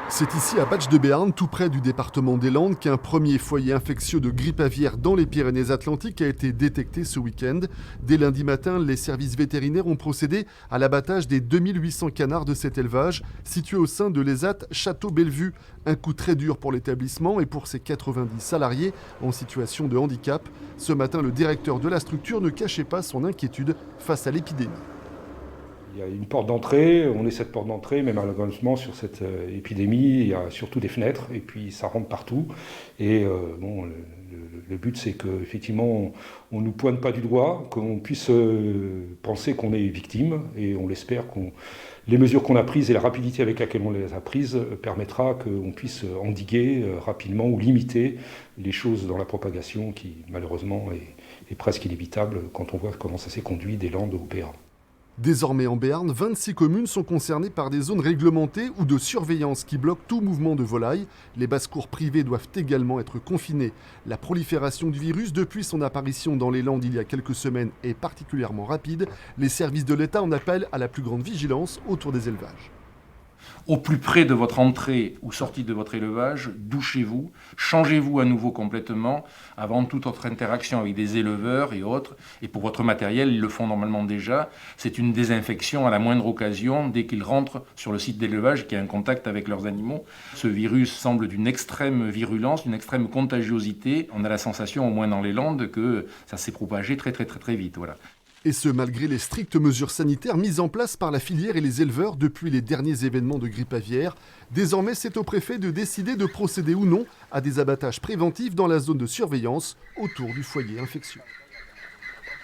C'est ici à Batch de Béarn, tout près du département des Landes, qu'un premier foyer infectieux de grippe aviaire dans les Pyrénées-Atlantiques a été détecté ce week-end. Dès lundi matin, les services vétérinaires ont procédé à l'abattage des 2800 canards de cet élevage, situé au sein de l'ESAT Château-Bellevue. Un coup très dur pour l'établissement et pour ses 90 salariés en situation de handicap. Ce matin, le directeur de la structure ne cachait pas son inquiétude face à l'épidémie. Il y a une porte d'entrée, on est cette porte d'entrée, mais malheureusement sur cette épidémie, il y a surtout des fenêtres et puis ça rentre partout. Et le but c'est qu'effectivement on ne nous pointe pas du doigt, qu'on puisse penser qu'on est victime et on l'espère les mesures qu'on a prises et la rapidité avec laquelle on les a prises permettra qu'on puisse endiguer rapidement ou limiter les choses dans la propagation qui malheureusement est presque inévitable quand on voit comment ça s'est conduit des Landes au Péa. Désormais en Béarn, 26 communes sont concernées par des zones réglementées ou de surveillance qui bloquent tout mouvement de volailles. Les basses-cours privées doivent également être confinées. La prolifération du virus depuis son apparition dans les Landes il y a quelques semaines est particulièrement rapide. Les services de l'État en appellent à la plus grande vigilance autour des élevages. Au plus près de votre entrée ou sortie de votre élevage, douchez-vous, changez-vous à nouveau complètement avant toute autre interaction avec des éleveurs et autres. Et pour votre matériel, ils le font normalement déjà. C'est une désinfection à la moindre occasion dès qu'ils rentrent sur le site d'élevage qui a un contact avec leurs animaux. Ce virus semble d'une extrême virulence, d'une extrême contagiosité. On a la sensation, au moins dans les Landes, que ça s'est propagé très vite. Voilà. Et ce, malgré les strictes mesures sanitaires mises en place par la filière et les éleveurs depuis les derniers événements de grippe aviaire. Désormais, c'est au préfet de décider de procéder ou non à des abattages préventifs dans la zone de surveillance autour du foyer infectieux.